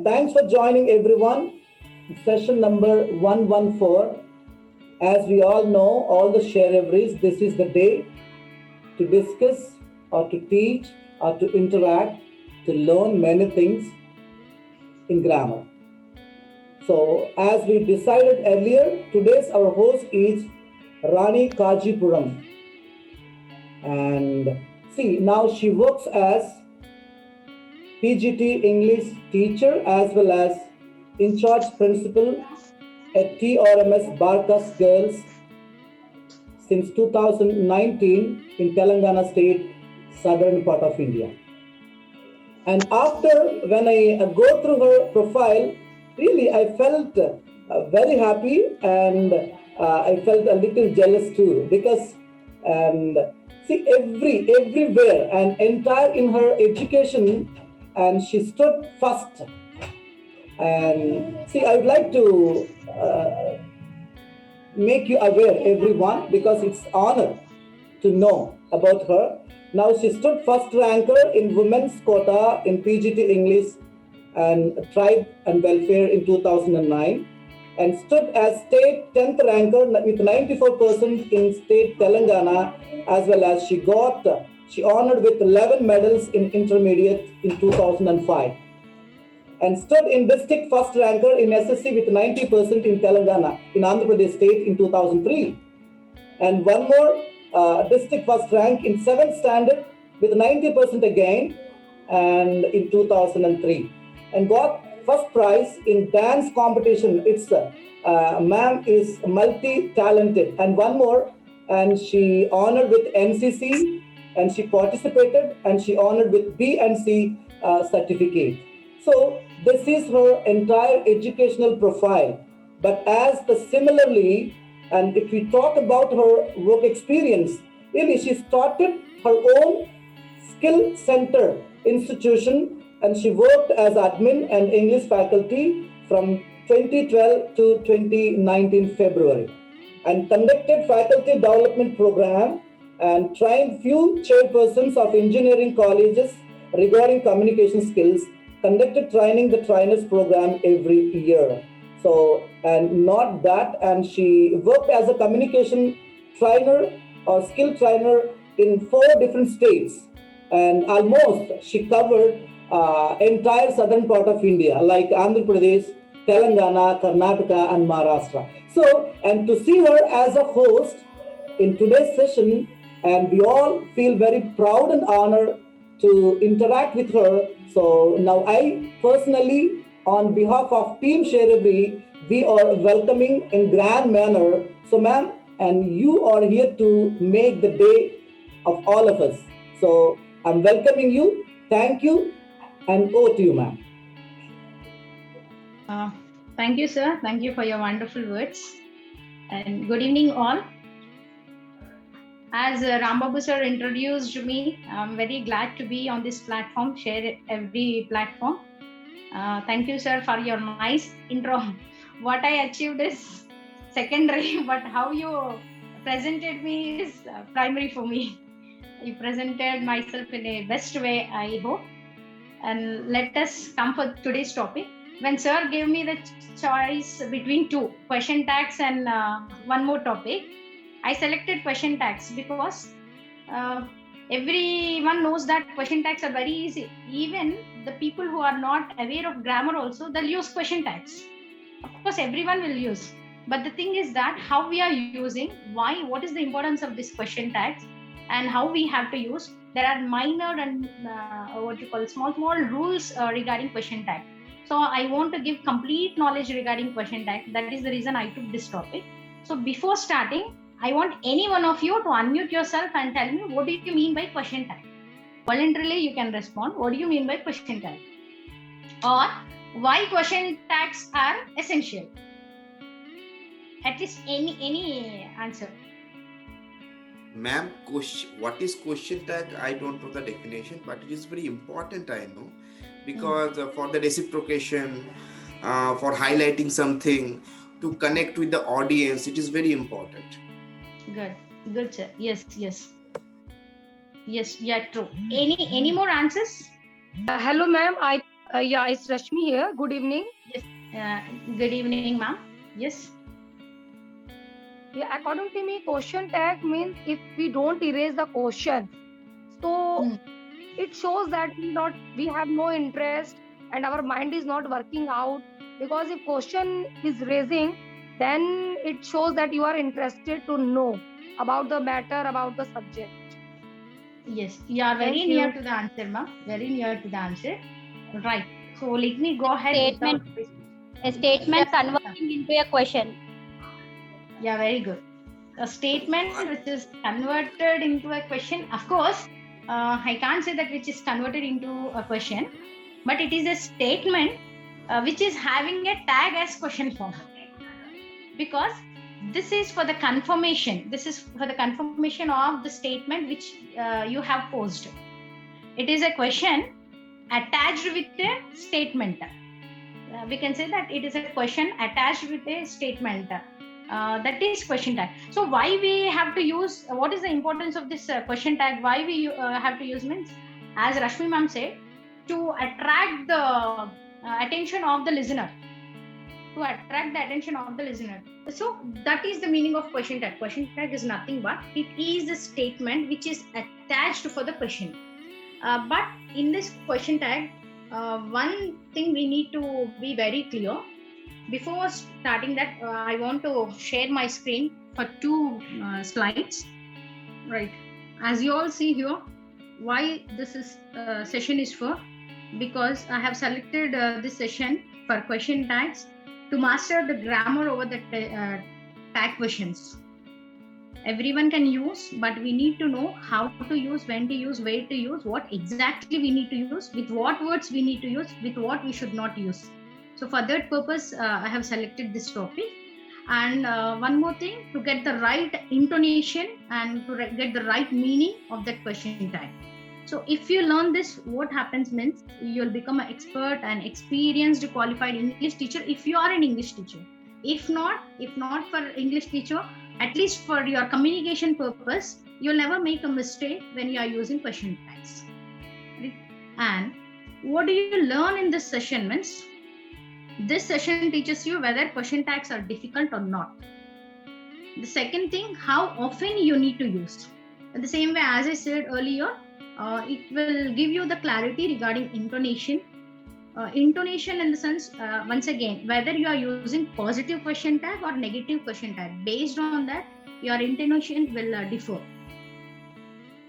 thanks for joining everyone. Session number 114. As we all know, all the share-everys, this is the day to discuss or to teach or to interact, to learn many things in grammar. So, as we decided earlier, today's our host is Rani Kajipuram. And see, now she works as PGT English teacher as well as in charge principal at TRMS Barkas Girls since 2019 in Telangana state, southern part of India. And after when I go through her profile, really I felt very happy and I felt a little jealous too because see everywhere and entire in her education and she stood first. And see, I would like to make you aware, everyone, because it's honor to know about her. Now she stood first ranker in women's quota in PGT English and Tribe and Welfare in 2009 and stood as state 10th ranker with 94% in state Telangana, as well as she honored with 11 medals in intermediate in 2005 and stood in district first ranker in SSC with 90% in Telangana in Andhra Pradesh state in 2003 and one more district first rank in 7th standard with 90% again and in 2003 and got first prize in dance competition. It's ma'am is multi-talented and one more, and she honored with NCC and she participated and she honored with B and C certificate. So this is her entire educational profile. But as the similarly, and if we talk about her work experience, really she started her own skill center institution and she worked as admin and English faculty from 2012 to 2019 February and conducted faculty development program and trained few chairpersons of engineering colleges regarding communication skills, conducted training the trainers program every year. So, and not that, and she worked as a communication trainer or skill trainer in 4 different states and almost she covered entire southern part of India like Andhra Pradesh, Telangana, Karnataka and Maharashtra. So, and to see her as a host in today's session, and we all feel very proud and honored to interact with her. So now I personally, on behalf of Team Share-every, we are welcoming in grand manner. So ma'am, and you are here to make the day of all of us. So I'm welcoming you. Thank you. And over to you, ma'am. Thank you, sir. Thank you for your wonderful words. And good evening, all. As Rambabu sir introduced me, I'm very glad to be on this platform, Share-every platform. Thank you, sir, for your nice intro. What I achieved is secondary, but how you presented me is primary for me. You presented myself in a best way, I hope. And let us come for today's topic. When sir gave me the choice between 2, question tags and one more topic, I selected question tags because everyone knows that question tags are very easy. Even the people who are not aware of grammar also, they'll use question tags. Of course, everyone will use. But the thing is that how we are using, why, what is the importance of this question tags and how we have to use. There are minor and small rules regarding question tag. So I want to give complete knowledge regarding question tag. That is the reason I took this topic. So before starting, I want any one of you to unmute yourself and tell me what do you mean by question tag. Voluntarily, you can respond. What do you mean by question tag? Or why question tags are essential? At least any answer. Ma'am, what is question tag? I don't know the definition, but it is very important, I know, because for the reciprocation, for highlighting something, to connect with the audience, it is very important. Good, sir. Yes, yeah, true. Any more answers? Hello, ma'am. Yeah, it's Rashmi here. Good evening. Good evening, ma'am. Yes. Yeah, according to me, question tag means if we don't erase the question, so it shows that we have no interest and our mind is not working out. Because if question is raising, then it shows that you are interested to know about the matter, about the subject. Yes, you are very Thank near you. to the answer, ma'am. Very near to the answer. Right. So let me go ahead Statement. without. A statement converting into a question. Yeah, very good. A statement which is converted into a question. Of course, I can't say that which is converted into a question, but it is a statement which is having a tag as question form. Because this is for the confirmation. This is for the confirmation of the statement which you have posed. It is a question attached with a statement. We can say that it is a question attached with a statement. That is question tag. So why we have to use, what is the importance of this question tag? Why we have to use means, as Rashmi ma'am said, to attract the attention of the listener. To attract the attention of the listener. So that is the meaning of question tag. Question tag is nothing but it is a statement which is attached for the question. But in this question tag, one thing we need to be very clear. Before starting that, I want to share my screen for two slides. Right. As you all see here, why this session is for, because I have selected this session for question tags to master the grammar over the tag questions. Everyone can use, but we need to know how to use, when to use, where to use, what exactly we need to use, with what words we need to use, with what we should not use. So for that purpose, I have selected this topic. And one more thing, to get the right intonation and to get the right meaning of that question tag. So if you learn this, what happens means you'll become an expert and experienced qualified English teacher if you are an English teacher. If not for English teacher, at least for your communication purpose, you'll never make a mistake when you are using question tags. Right? And what do you learn in this session means, this session teaches you whether question tags are difficult or not. The second thing, how often you need to use. In the same way, as I said earlier, it will give you the clarity regarding intonation. Intonation in the sense, once again, whether you are using positive question tag or negative question tag. Based on that, your intonation will differ.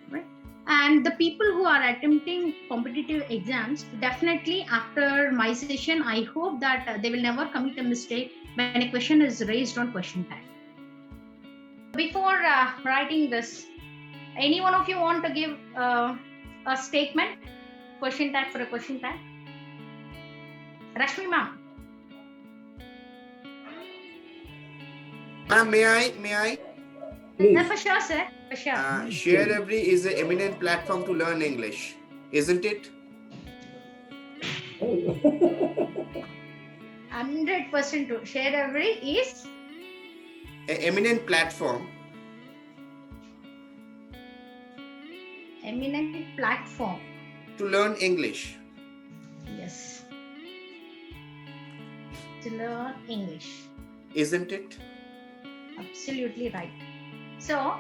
Right? And the people who are attempting competitive exams, definitely after my session, I hope that they will never commit a mistake when a question is raised on question tag. Before writing this, any one of you want to give a statement, question tag for a question tag? Rashmi ma'am. Ma'am, may I? Please. For sure, sir. For sure. ShareEvery is an eminent platform to learn English, isn't it? 100% true. ShareEvery is An eminent platform. Eminent platform To learn English. Yes. To learn English. Isn't it? Absolutely right. So,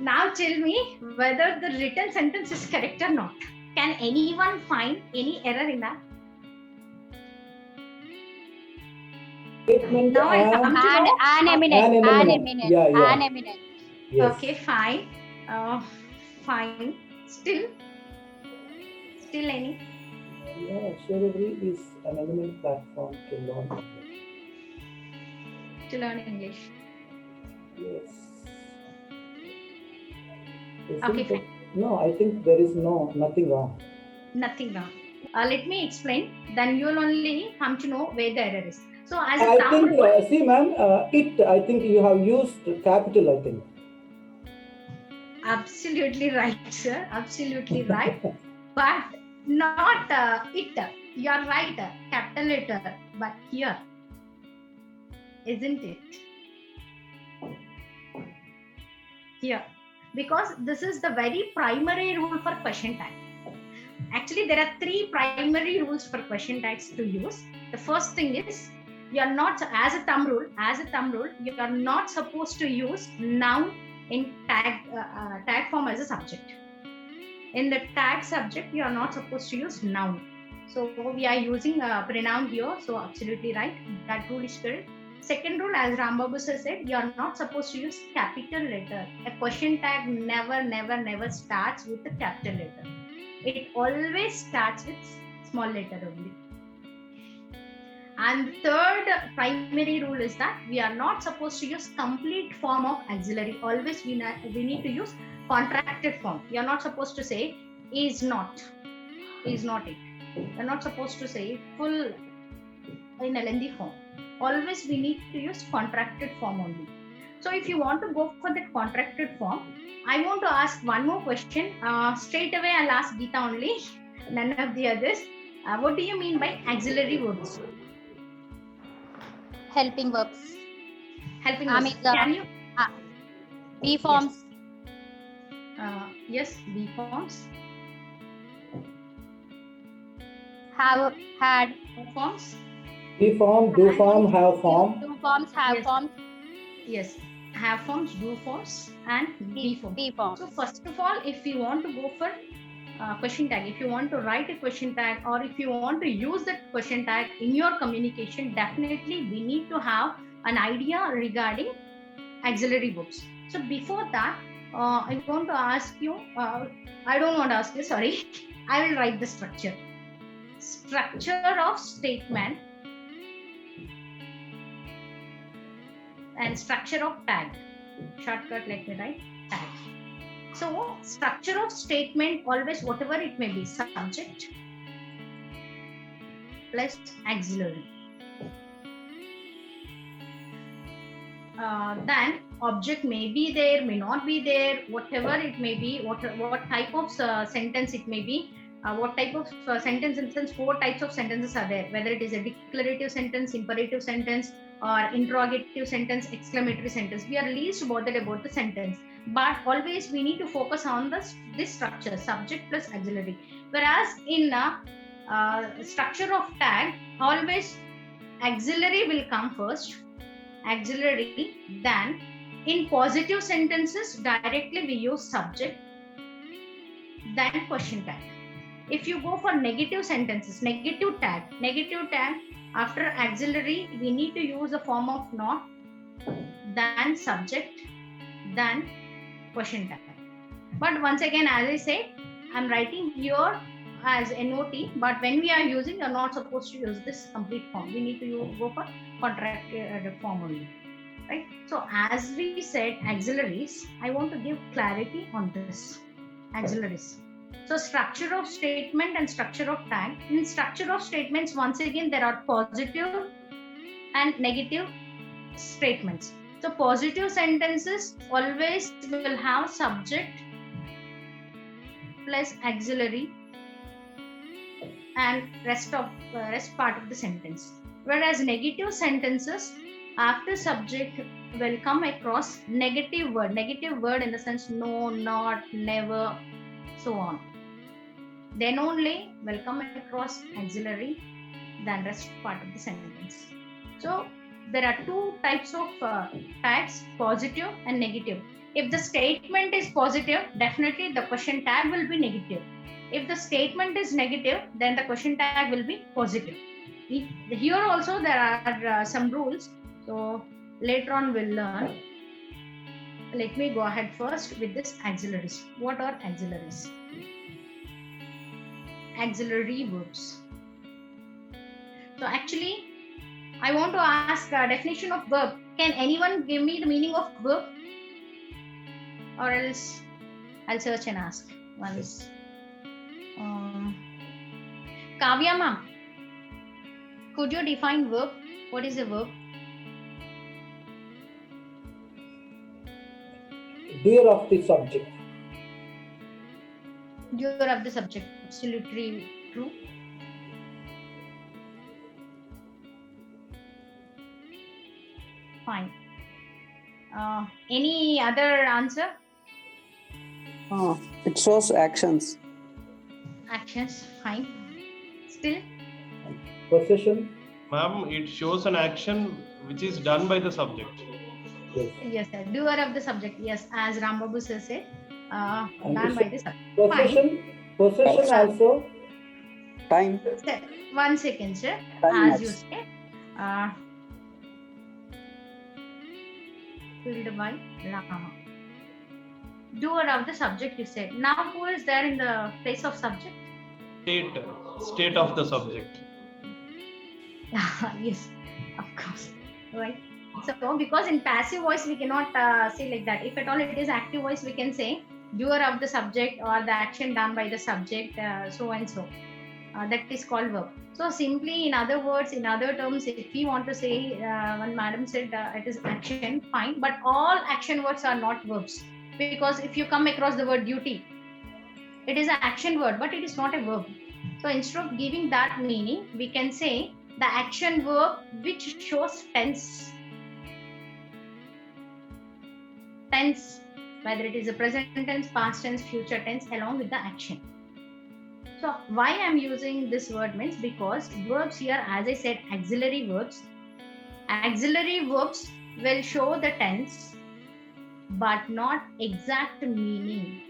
now tell me whether the written sentence is correct or not. Can anyone find any error in that? Statement Now I come to know. An eminent. Yeah. An eminent. Yes. Okay, fine. Fine. Still any? Yeah, ShareEvery is an eminent platform to learn English. To learn English. Yes. Okay, fine. No, I think there is nothing wrong. Nothing wrong. Let me explain. Then you will only come to know where the error is. So as a I sample, think, see ma'am, I think you have used capital, I think. absolutely right, sir. Absolutely right. But not it. You are right, capital letter. But here, isn't it? Here. because this is the very primary rule for question tag. Actually, there are 3 primary rules for question tags to use. The first thing is, you are not, as a thumb rule, you are not supposed to use noun in tag form as a subject. In the tag subject, you are not supposed to use noun. So we are using a pronoun here. So absolutely right. That rule is correct. Second rule, as Rambabu sir said, you are not supposed to use capital letter. A question tag never starts with a capital letter. It always starts with small letter only. And third primary rule is that we are not supposed to use complete form of auxiliary. Always we need to use contracted form. We are not supposed to say is not it. We are not supposed to say full in a lengthy form. Always we need to use contracted form only. So if you want to go for that contracted form, I want to ask one more question. Straight away I'll ask Geeta only, none of the others. What do you mean by auxiliary verbs? Helping verbs. Helping verbs. Can you? B forms. Yes, B forms. Have, had. Forms. Be form, do form, have form. Do forms, have Yes. forms. Yes, have forms, do forms, and be forms. B forms. So first of all, if you want to go for question tag, if you want to write a question tag, or if you want to use that question tag in your communication, definitely we need to have an idea regarding auxiliary verbs. So before that, I want to ask you, I don't want to ask you, sorry, I will write the structure. Structure of statement and structure of tag. Shortcut, let me write tag. So structure of statement, always whatever it may be, subject plus auxiliary. Then object may be there, may not be there, whatever it may be, what type of sentence it may be, what type of sentence, in sense 4 types of sentences are there, whether it is a declarative sentence, imperative sentence, or interrogative sentence, exclamatory sentence. We are least bothered about the sentence, but always we need to focus on this structure, subject plus auxiliary. Whereas in structure of tag, always auxiliary will come first, auxiliary, then in positive sentences directly we use subject, then question tag. If you go for negative sentences, negative tag, after auxiliary we need to use a form of not, then subject, then question tag. But once again, as I said, I'm writing here as NOT, but when we are using, you're not supposed to use this complete form. We need to go for contracted form only, right? So as we said, auxiliaries, I want to give clarity on this auxiliaries. So structure of statement and structure of tag. In structure of statements, once again, there are positive and negative statements. So positive sentences always will have subject plus auxiliary and rest part of the sentence. Whereas negative sentences, after subject will come across negative word in the sense no, not, never, so on. Then only will come across auxiliary, then rest part of the sentence. So there are 2 types of tags, positive and negative. If the statement is positive, definitely the question tag will be negative. If the statement is negative, then the question tag will be positive. Here also there are some rules, so later on we'll learn. Let me go ahead first with this auxiliaries. What are auxiliaries? Auxiliary verbs. So actually, I want to ask a definition of verb. Can anyone give me the meaning of verb? Or else I'll search and ask once. Kavya ma'am, could you define verb? What is a verb? Doer of the subject. Doer of the subject. Absolutely true. Fine. Any other answer? It shows actions. Actions, fine. Still, Possession. Ma'am, it shows an action which is done by the subject. Yes. yes, sir. Doer of the subject. Yes, as Rambabu sir said, And done it's by the subject. Possession. Possession Fine. also. Time. Sir, 1 second, sir. Time As you maps. say, filled by Rama. Doer of the subject, you said. Now, who is there in the place of subject? State of the subject. Yes, of course. Right. So, because in passive voice we cannot say like that. If at all it is active voice, we can say doer of the subject or the action done by the subject, so and so. That is called verb. So simply, in other words, in other terms, if we want to say, when Madam said it is action, fine. But all action words are not verbs, because if you come across the word duty, it is an action word, but it is not a verb. So instead of giving that meaning, we can say the action verb which shows tense. Tense, whether it is a present tense, past tense, future tense, along with the action. So why I'm using this word means because verbs here, as I said, auxiliary verbs. Auxiliary verbs will show the tense, but not exact meaning.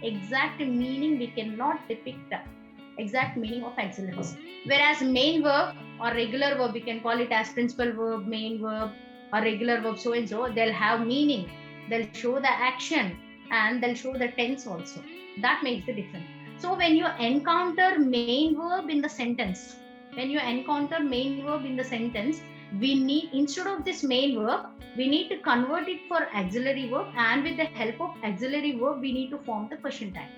Exact meaning we cannot depict the exact meaning of auxiliaries. Whereas main verb or regular verb, we can call it as principal verb, main verb, or regular verb, so and so, they'll have meaning. They'll show the action and they'll show the tense also. That makes the difference. So when you encounter main verb in the sentence, we need, instead of this main verb, we need to convert it for auxiliary verb, and with the help of auxiliary verb, we need to form the question tag.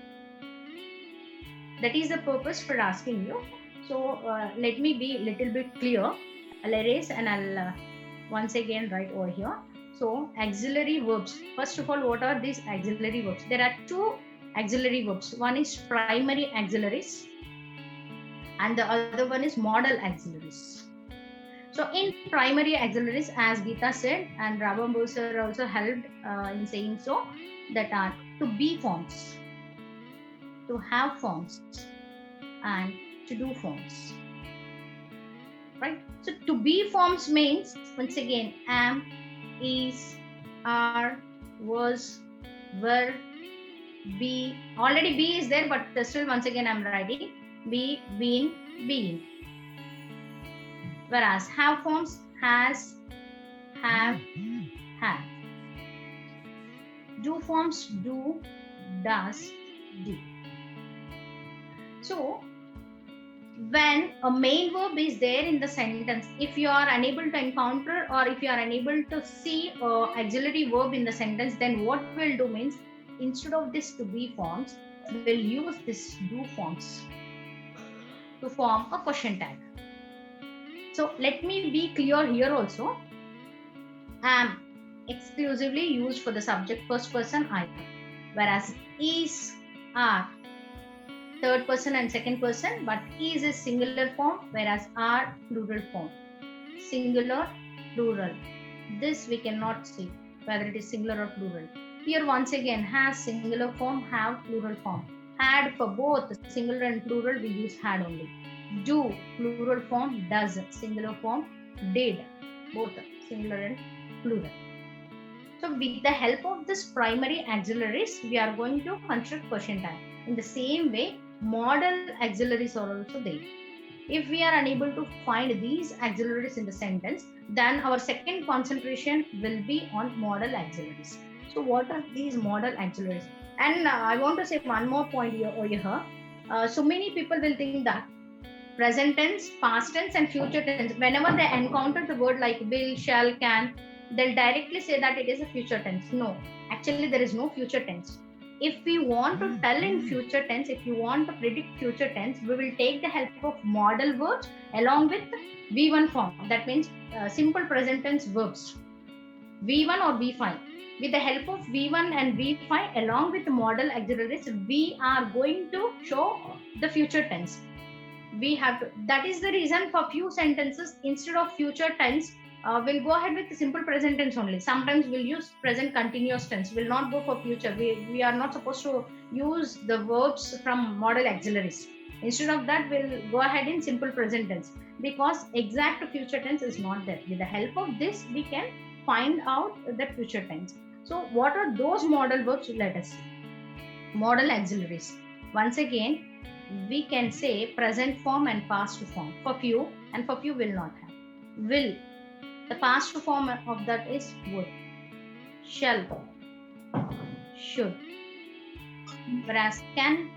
That is the purpose for asking you. So let me be a little bit clear. I'll erase and I'll once again write over here. So auxiliary verbs. First of all, what are these auxiliary verbs? There are two auxiliary verbs. One is primary auxiliaries and the other one is modal auxiliaries. So in primary auxiliaries, as Geeta said, and Rambabu sir also helped in saying so, that are to be forms, to have forms, and to do forms. Right? So to be forms means, once again, am, is, are, was, were, be. Already be is there, but still once again I'm writing be, been, being. Whereas have forms, has, have, had. Do forms, do, does, did. So when a main verb is there in the sentence, if you are unable to encounter or if you are unable to see auxiliary verb in the sentence, then what we'll do means, instead of this to be forms, we'll use this do forms to form a question tag. So let me be clear here also. Am exclusively used for the subject first person I, whereas is, are third person and second person, but is a singular form, whereas are plural form. Singular, plural. This we cannot see whether it is singular or plural. Here once again, has singular form, have plural form. Had for both singular and plural, we use had only. Do, plural form, does, singular form, did, both singular and plural. So with the help of this primary auxiliaries, we are going to construct question tag. In the same way, modal auxiliaries are also there. If we are unable to find these auxiliaries in the sentence, then our second concentration will be on modal auxiliaries. So what are these modal auxiliaries? And I want to say one more point here. So many people will think that present tense, past tense and future tense, whenever they encounter the word like will, shall, can, they'll directly say that it is a future tense. No, actually there is no future tense. If we want to tell in future tense, if you want to predict future tense, we will take the help of modal verbs along with V1 form. That means simple present tense verbs, V1 or V5. With the help of V1 and V5 along with the modal auxiliaries, we are going to show the future tense. We have to, that is the reason for few sentences, instead of future tense, we'll go ahead with the simple present tense only. Sometimes we'll use present continuous tense. We'll not go for future. We are not supposed to use the verbs from modal auxiliaries. Instead of that, we'll go ahead in simple present tense because exact future tense is not there. With the help of this, we can find out the future tense. So what are those modal verbs? Let us see. Modal auxiliaries. Once again, we can say present form and past form for few, and for few will not have. Will. The past form of that is would. Shall. Should. Whereas can,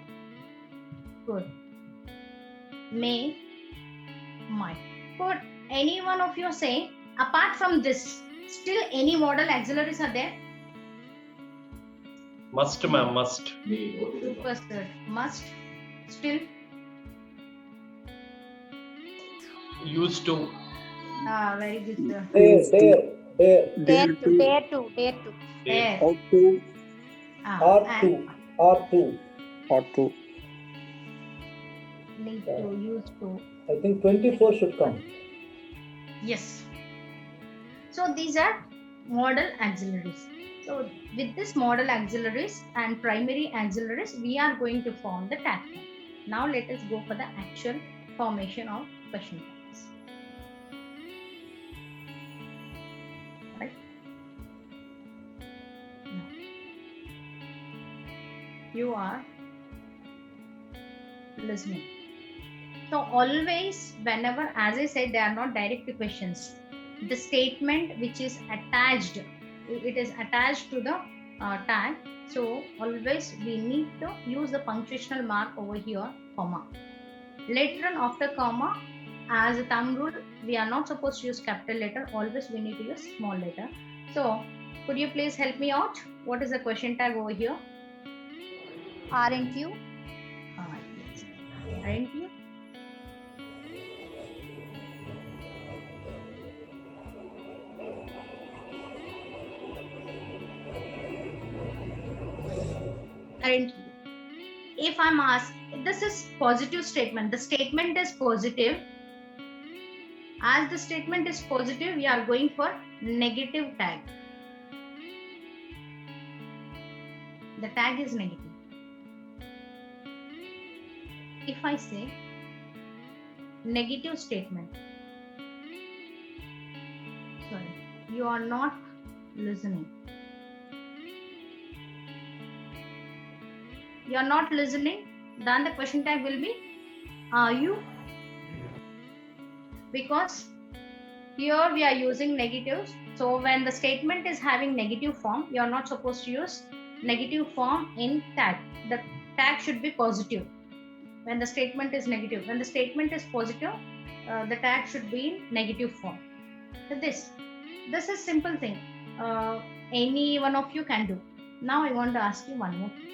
could, may, might. Could any one of you say, apart from this, still any modal auxiliaries are there? Must, ma'am, must. Super, sir. Must. Still. Used to. Very good, sir. Dare. Dare to. Dare to. Dare to. There. Ought to. Or And to. Ought to. need to, used to. I think 24 should come. Yes. So these are modal auxiliaries. So with this modal auxiliaries and primary auxiliaries, we are going to form the tag form. Now let us go for the actual formation of question tags. Right? Now, you are listening. So always, whenever, as I said, they are not direct questions. The statement which is attached, it is attached to the tag. So always we need to use the punctuational mark over here, comma. Later on after comma, as a thumb rule, we are not supposed to use capital letter. Always we need to use small letter. So could you please help me out? What is the question tag over here? Aren't you? Yes. Aren't you? Aren't you? If I'm asked, this is positive statement. The statement is positive. As the statement is positive, we are going for negative tag. The tag is negative. If I say negative statement, sorry, you are not listening. You are not listening, then the question tag will be, are you? Because here we are using negatives. So when the statement is having negative form, you are not supposed to use negative form in tag. The tag should be positive. When the statement is negative, when the statement is positive, the tag should be in negative form. So this is simple thing. Any one of you can do. Now I want to ask you one more thing.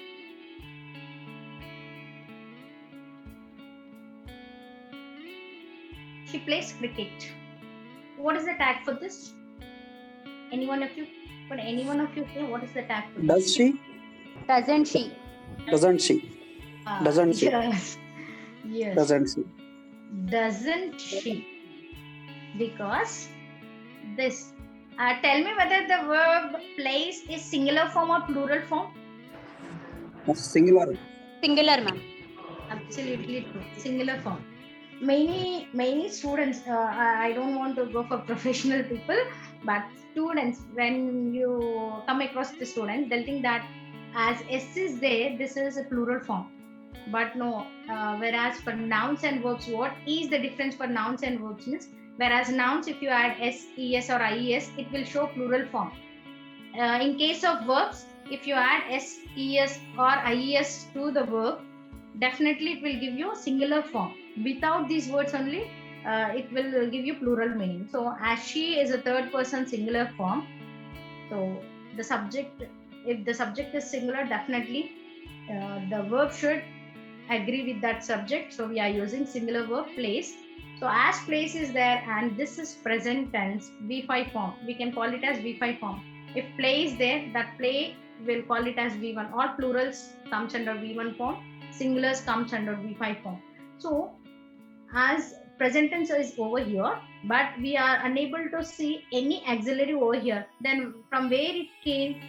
She plays cricket. What is the tag for this? Any one of you? Could any one of you say what is the tag for this? Does she? Doesn't she? Doesn't she? Doesn't she? Yes. Yes. Doesn't she? Doesn't she? Because this. Tell me whether the verb plays is singular form or plural form. Singular. Singular, ma'am. Absolutely true. Singular form. Many students, I don't want to go for professional people, but students, when you come across the student, they'll think that as S is there, this is a plural form. But no, whereas for nouns and verbs, what is the difference for nouns and verbs means? Whereas nouns, if you add S, ES or IES, it will show plural form. In case of verbs, if you add S, ES or IES to the verb, definitely it will give you singular form. Without these words only, it will give you plural meaning. So as she is a third person singular form, so the subject, if the subject is singular, definitely the verb should agree with that subject. So we are using singular verb plays. So as place is there and this is present tense, V5 form, we can call it as V5 form. If play is there, that play will call it as V1. All plurals comes under V1 form, singulars comes under V5 form. So as present tense is over here, but we are unable to see any auxiliary over here. Then from where it came,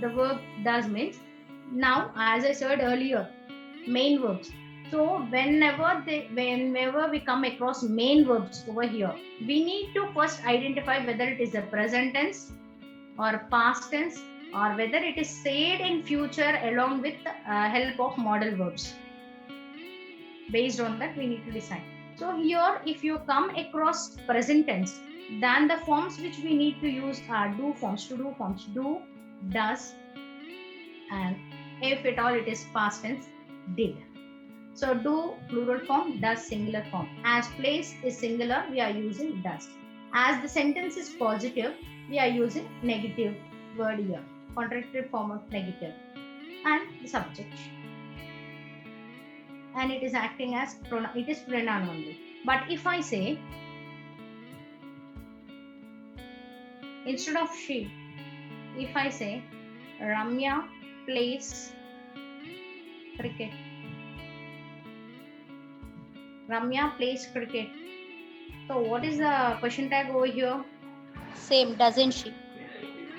the verb does means, now as I said earlier, main verbs. So whenever we come across main verbs over here, we need to first identify whether it is a present tense or past tense, or whether it is said in future along with help of modal verbs. Based on that, we need to decide. So here, if you come across present tense, then the forms which we need to use are do forms, to do forms, do, does, and if at all it is past tense, did. So do plural form, does singular form. As place is singular, we are using does. As the sentence is positive, we are using negative word here, contracted form of negative, and the subject. And it is acting as pronoun, it is pronoun only. But if I say, instead of she, if I say Ramya plays cricket, Ramya plays cricket. So what is the question tag over here? Same, doesn't she?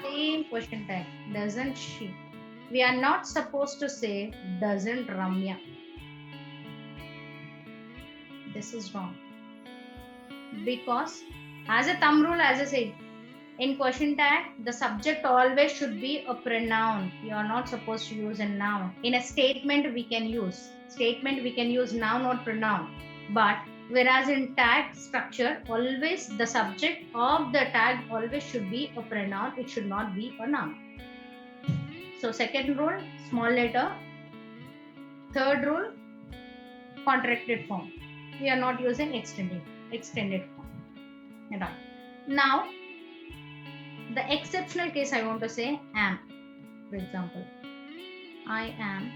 Same question tag, doesn't she? We are not supposed to say doesn't Ramya. This is wrong. Because as a thumb rule, as I said, in question tag, the subject always should be a pronoun. You are not supposed to use a noun. In a statement, we can use noun or pronoun. But whereas in tag structure, always the subject of the tag always should be a pronoun. It should not be a noun. So second rule, small letter. Third rule, contracted form. We are not using extended form at all. Now, the exceptional case I want to say am. For example, I am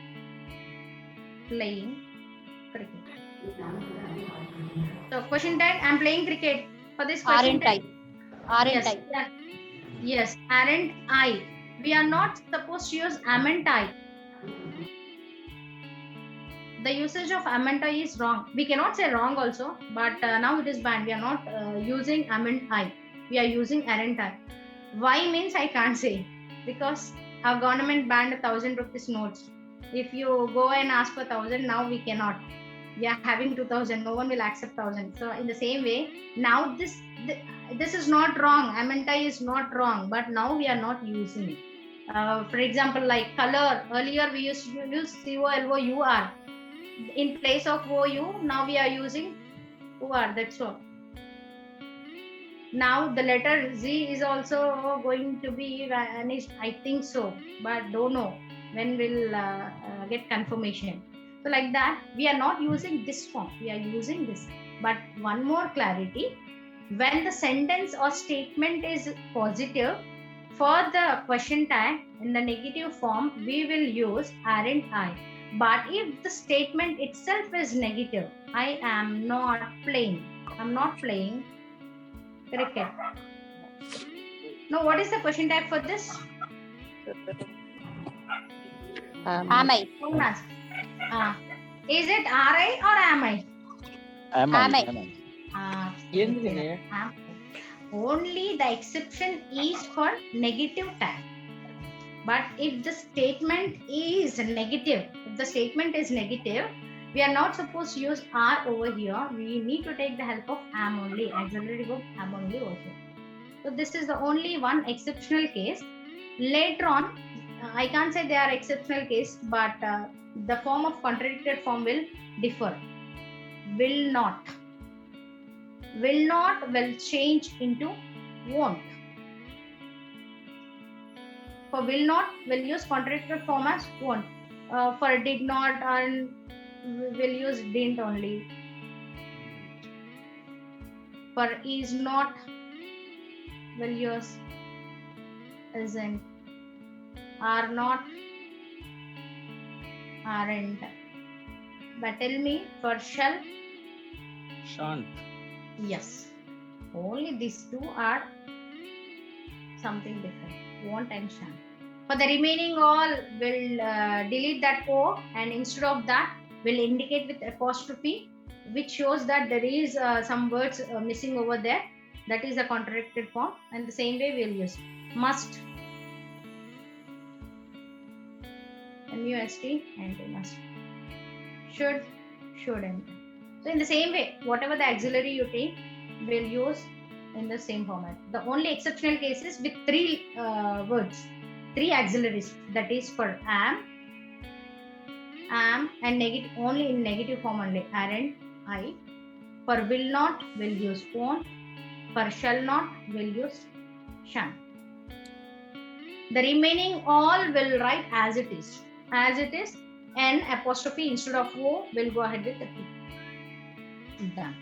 playing cricket. So question tag, I'm playing cricket. For this question Aren't I? tag, Aren't yes, I? yes, aren't I? We are not supposed to use amn't I. The usage of amn't I is wrong. We cannot say wrong also, but now it is banned. We are not using amn't I. We are using aren't I. Why means I can't say, because our government banned 1,000 rupees notes. If you go and ask for 1,000, now we cannot. We are having 2,000. No one will accept 1,000. So in the same way, now this is not wrong. Amn't I is not wrong, but now we are not using it. For example, like color. Earlier we used to use COLOUR. In place of OU, now we are using OR. That's all. Now the letter Z is also going to be vanished, I think so, but don't know when we'll get confirmation. So like that, we are not using this form, we are using this. But one more clarity, when the sentence or statement is positive, for the question tag in the negative form, we will use aren't I. But if the statement itself is negative, I am not playing. I'm not playing cricket. Now, what is the question tag for this? Am I? Don't ask. Is it RI or am I? Am I? Only the exception is for negative tag. But if the statement is negative, we are not supposed to use are over here. We need to take the help of am only, auxiliary verb am only also. So this is the only one exceptional case. Later on, I can't say they are exceptional case, but the form of contradicted form will differ. Will not will change into won't. For will not, will use contradicted form as won't. For did not, and will use didn't only. For is not, will use isn't. Are not, aren't. But tell me, for shall? Shan't. Yes. Only these two are something different. Won't and shan't. For the remaining all, we'll delete that O, and instead of that, we'll indicate with apostrophe, which shows that there is some words missing over there. That is the contracted form, and the same way we'll use must. MUST and must. Should and. So in the same way, whatever the auxiliary you take, we'll use in the same format. The only exceptional case is with three words, three auxiliaries. That is for am, and negative, only in negative form only, aren't, I. For will not, we'll use won't. For shall not, we'll use shan't. The remaining all will write as it is. As it is, N apostrophe instead of O, will go ahead with the T. Done.